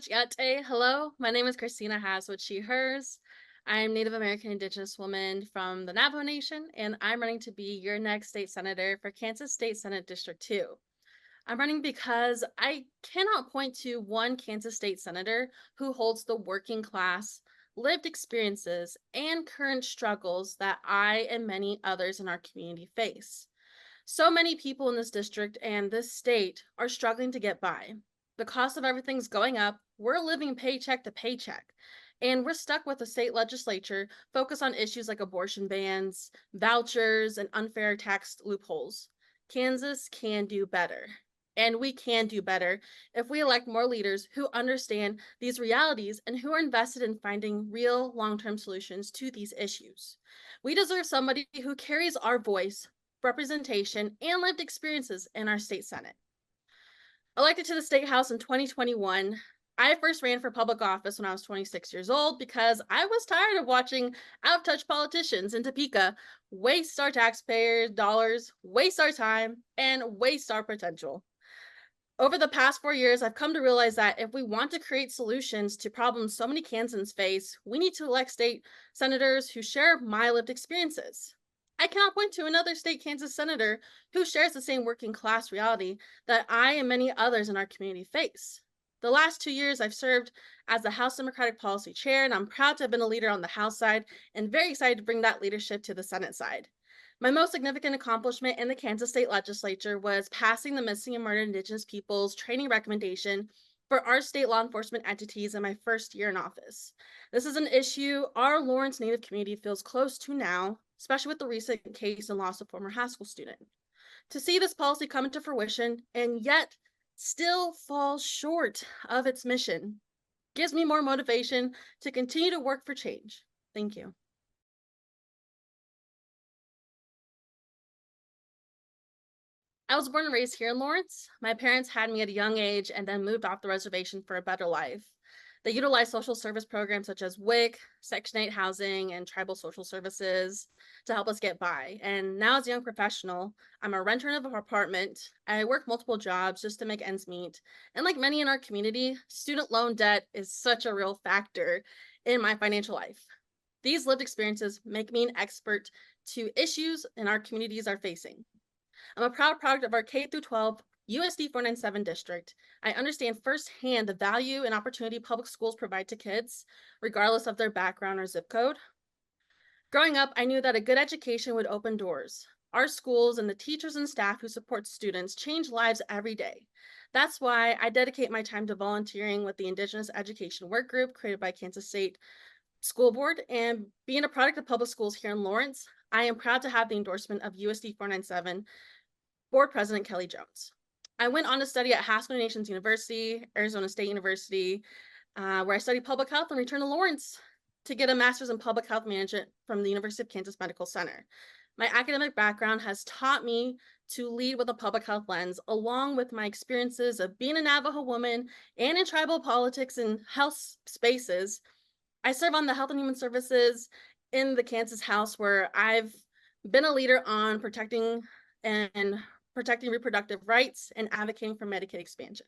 yet. Hello, my name is Christina Haswood, she, hers. I'm Native American Indigenous woman from the Navajo Nation, and I'm running to be your next state senator for Kansas State Senate District 2. I'm running because I cannot point to one Kansas State senator who holds the working class, lived experiences, and current struggles that I and many others in our community face. So many people in this district and this state are struggling to get by. The cost of everything's going up. We're living paycheck to paycheck. And we're stuck with the state legislature focused on issues like abortion bans, vouchers, and unfair tax loopholes. Kansas can do better. And we can do better if we elect more leaders who understand these realities and who are invested in finding real long-term solutions to these issues. We deserve somebody who carries our voice, representation, and lived experiences in our state Senate. Elected to the State House in 2021, I first ran for public office when I was 26 years old because I was tired of watching out-of-touch politicians in Topeka waste our taxpayers' dollars, waste our time, and waste our potential. Over the past 4 years, I've come to realize that if we want to create solutions to problems so many Kansans face, we need to elect state senators who share my lived experiences. I cannot point to another state Kansas senator who shares the same working class reality that I and many others in our community face. The last 2 years, I've served as the House Democratic Policy Chair, and I'm proud to have been a leader on the House side and very excited to bring that leadership to the Senate side. My most significant accomplishment in the Kansas State Legislature was passing the Missing and Murdered Indigenous Peoples training recommendation for our state law enforcement entities in my first year in office. This is an issue our Lawrence Native community feels close to now, especially with the recent case and loss of former high school student. To see this policy come into fruition and yet still fall short of its mission gives me more motivation to continue to work for change. Thank you. I was born and raised here in Lawrence. My parents had me at a young age and then moved off the reservation for a better life. They utilized social service programs such as WIC, Section 8 housing, and tribal social services to help us get by. And now, as a young professional, I'm a renter of an apartment. I work multiple jobs just to make ends meet. And like many in our community, student loan debt is such a real factor in my financial life. These lived experiences make me an expert to issues in our communities are facing. I'm a proud product of our K through 12 USD 497 district. I understand firsthand the value and opportunity public schools provide to kids, regardless of their background or zip code. Growing up, I knew that a good education would open doors. Our schools and the teachers and staff who support students change lives every day. That's why I dedicate my time to volunteering with the Indigenous Education Work Group created by Kansas State School Board, and being a product of public schools here in Lawrence, I am proud to have the endorsement of USD 497 Board President Kelly Jones. I went on to study at Haskell Nations University, Arizona State University, where I studied public health and returned to Lawrence to get a master's in public health management from the University of Kansas Medical Center. My academic background has taught me to lead with a public health lens, along with my experiences of being a Navajo woman and in tribal politics and health spaces. I serve on the Health and Human Services in the Kansas House, where I've been a leader on protecting reproductive rights and advocating for Medicaid expansion.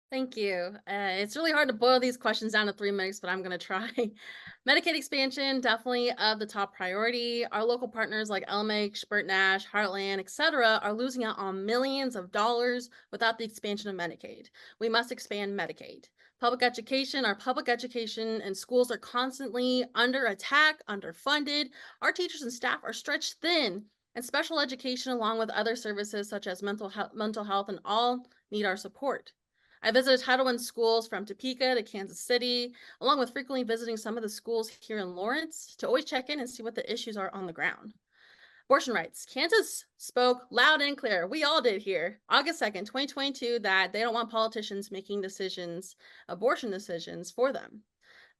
Thank you. It's really hard to boil these questions down to 3 minutes, but I'm going to try. Medicaid expansion, definitely of the top priority. Our local partners like LMH, Spurt Nash, Heartland, etc., are losing out on millions of dollars without the expansion of Medicaid. We must expand Medicaid. Public education, our public education and schools are constantly under attack, underfunded. Our teachers and staff are stretched thin, and special education, along with other services such as mental health, and all need our support. I visited Title I schools from Topeka to Kansas City, along with frequently visiting some of the schools here in Lawrence to always check in and see what the issues are on the ground. Abortion rights. Kansas spoke loud and clear. We all did here, August 2nd, 2022, that they don't want politicians making decisions, abortion decisions for them.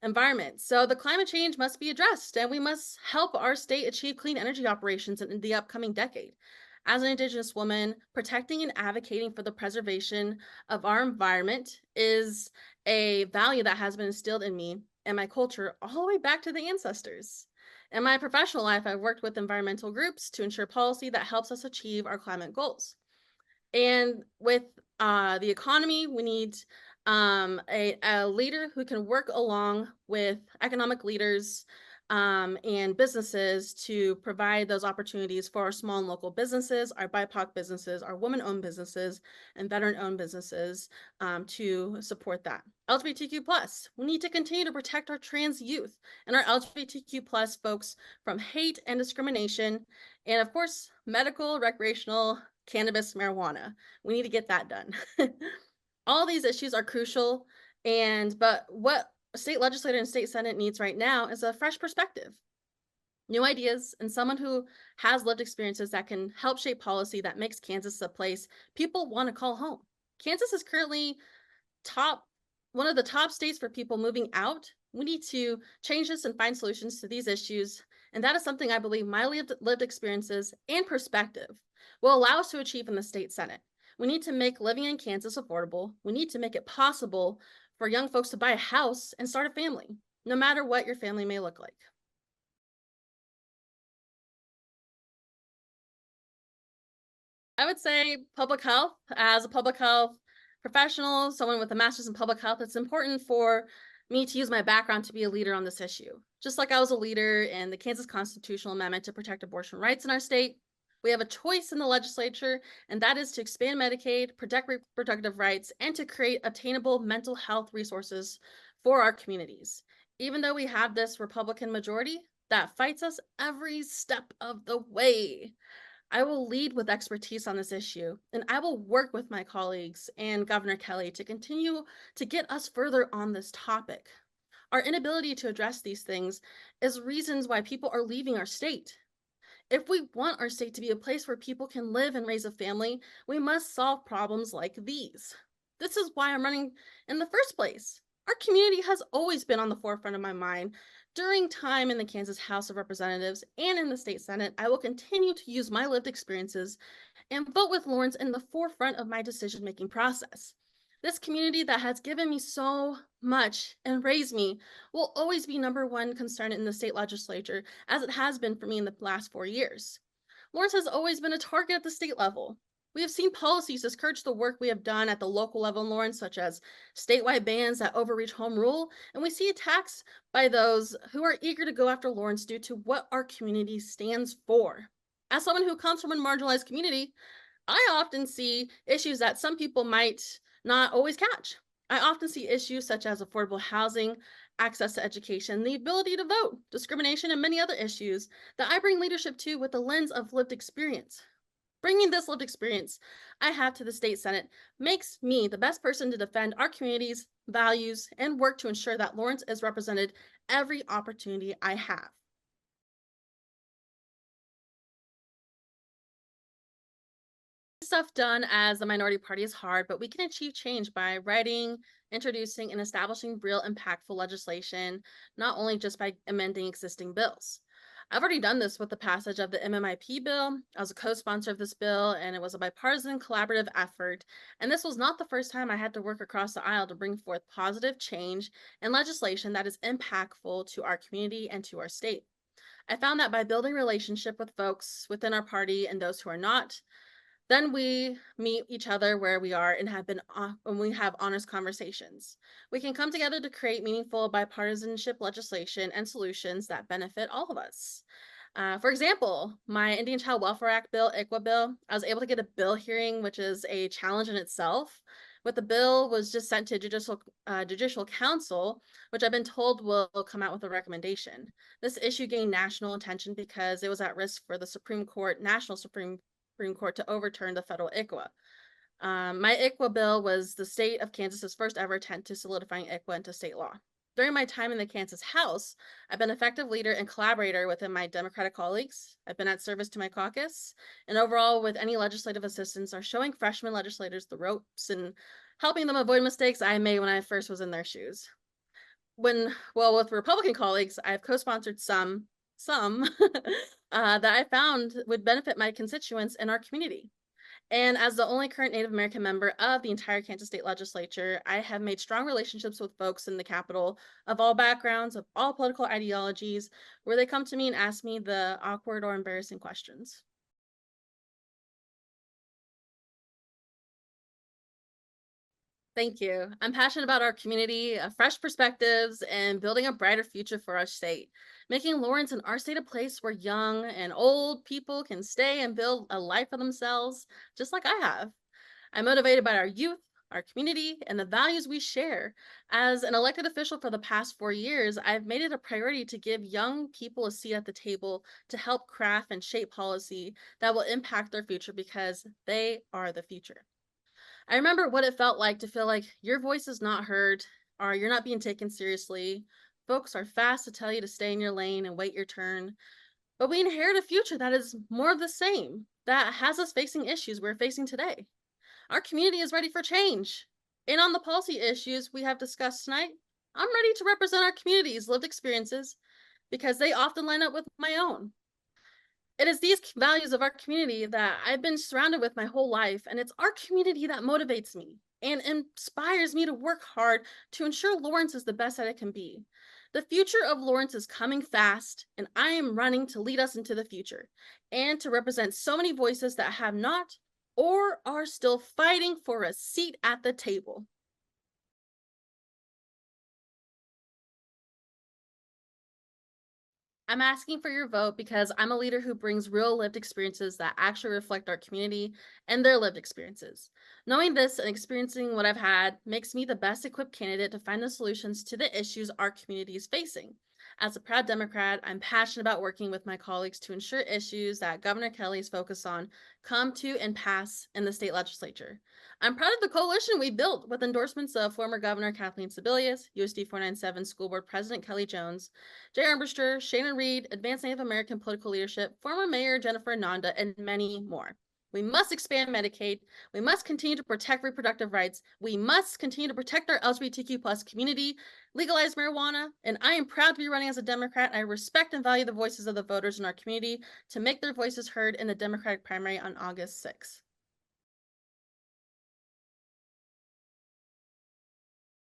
Environment. So the climate change must be addressed, and we must help our state achieve clean energy operations in the upcoming decade. As an Indigenous woman, protecting and advocating for the preservation of our environment is a value that has been instilled in me and my culture all the way back to the ancestors. In my professional life, I've worked with environmental groups to ensure policy that helps us achieve our climate goals. And with the economy, we need a leader who can work along with economic leaders and businesses to provide those opportunities for our small and local businesses, our BIPOC businesses, our women-owned businesses, and veteran-owned businesses to support that. LGBTQ plus, we need to continue to protect our trans youth and our LGBTQ plus folks from hate and discrimination, and of course, medical, recreational, cannabis, marijuana. We need to get that done. All these issues are crucial, but what state legislator and state senate needs right now is a fresh perspective, new ideas, and someone who has lived experiences that can help shape policy that makes Kansas a place people want to call home. Kansas is currently top one of the top states for people moving out. We need to change this and find solutions to these issues. And that is something I believe my lived experiences and perspective will allow us to achieve in the state senate. We need to make living in Kansas affordable. We need to make it possible for young folks to buy a house and start a family, no matter what your family may look like. I would say public health. As a public health professional, someone with a master's in public health, it's important for me to use my background to be a leader on this issue. Just like I was a leader in the Kansas constitutional amendment to protect abortion rights in our state, we have a choice in the legislature, and that is to expand Medicaid, protect reproductive rights, and to create attainable mental health resources for our communities. Even though we have this Republican majority that fights us every step of the way, I will lead with expertise on this issue, and I will work with my colleagues and Governor Kelly to continue to get us further on this topic. Our inability to address these things is reasons why people are leaving our state. If we want our state to be a place where people can live and raise a family, we must solve problems like these. This is why I'm running in the first place. Our community has always been on the forefront of my mind. During time in the Kansas House of Representatives and in the state Senate, I will continue to use my lived experiences and vote with Lawrence in the forefront of my decision-making process. This community that has given me so much and raised me will always be number one concern in the state legislature, as it has been for me in the last 4 years. Lawrence has always been a target at the state level. We have seen policies discourage the work we have done at the local level in Lawrence, such as statewide bans that overreach home rule, and we see attacks by those who are eager to go after Lawrence due to what our community stands for. As someone who comes from a marginalized community, I often see issues that some people might not always catch. I often see issues such as affordable housing, access to education, the ability to vote, discrimination, and many other issues that I bring leadership to with the lens of lived experience. Bringing this lived experience I have to the state Senate makes me the best person to defend our community's values and work to ensure that Lawrence is represented every opportunity I have. Stuff done as a minority party is hard, but we can achieve change by writing, introducing, and establishing real impactful legislation, not only just by amending existing bills. I've already done this with the passage of the MMIP bill. I was a co-sponsor of this bill, and it was a bipartisan collaborative effort. And this was not the first time I had to work across the aisle to bring forth positive change and legislation that is impactful to our community and to our state. I found that by building relationship with folks within our party and those who are not, then we meet each other where we are and when we have honest conversations. We can come together to create meaningful bipartisanship legislation and solutions that benefit all of us. For example, my Indian Child Welfare Act bill, ICWA bill, I was able to get a bill hearing, which is a challenge in itself. But the bill was just sent to judicial council, which I've been told will come out with a recommendation. This issue gained national attention because it was at risk for the National Supreme Court to overturn the federal ICWA. My ICWA bill was the state of Kansas's first ever attempt to solidifying ICWA into state law. During my time in the Kansas House, I've been an effective leader and collaborator within my Democratic colleagues. I've been at service to my caucus, and overall, with any legislative assistance, are showing freshman legislators the ropes and helping them avoid mistakes I made when I first was in their shoes. With Republican colleagues, I've co-sponsored some that I found would benefit my constituents and our community. And as the only current Native American member of the entire Kansas State Legislature, I have made strong relationships with folks in the Capitol of all backgrounds, of all political ideologies, where they come to me and ask me the awkward or embarrassing questions. Thank you. I'm passionate about our community, fresh perspectives, and building a brighter future for our state. Making Lawrence and our state a place where young and old people can stay and build a life for themselves, just like I have. I'm motivated by our youth, our community, and the values we share. As an elected official for the past 4 years, I've made it a priority to give young people a seat at the table to help craft and shape policy that will impact their future because they are the future. I remember what it felt like to feel like your voice is not heard or you're not being taken seriously. Folks are fast to tell you to stay in your lane and wait your turn. But we inherit a future that is more of the same, that has us facing issues we're facing today. Our community is ready for change. And on the policy issues we have discussed tonight, I'm ready to represent our community's lived experiences because they often line up with my own. It is these values of our community that I've been surrounded with my whole life, and it's our community that motivates me and inspires me to work hard to ensure Lawrence is the best that it can be. The future of Lawrence is coming fast, and I am running to lead us into the future and to represent so many voices that have not or are still fighting for a seat at the table. I'm asking for your vote because I'm a leader who brings real lived experiences that actually reflect our community and their lived experiences. Knowing this and experiencing what I've had makes me the best equipped candidate to find the solutions to the issues our community is facing. As a proud Democrat, I'm passionate about working with my colleagues to ensure issues that Governor Kelly's focus on come to and pass in the state legislature. I'm proud of the coalition we built with endorsements of former Governor Kathleen Sebelius, USD 497 School Board President Kelly Jones, Jay Armbruster, Shannon Reed, Advanced Native American Political Leadership, former Mayor Jennifer Nanda, and many more. We must expand Medicaid. We must continue to protect reproductive rights. We must continue to protect our LGBTQ plus community, legalize marijuana, and I am proud to be running as a Democrat. I respect and value the voices of the voters in our community to make their voices heard in the Democratic primary on August 6th.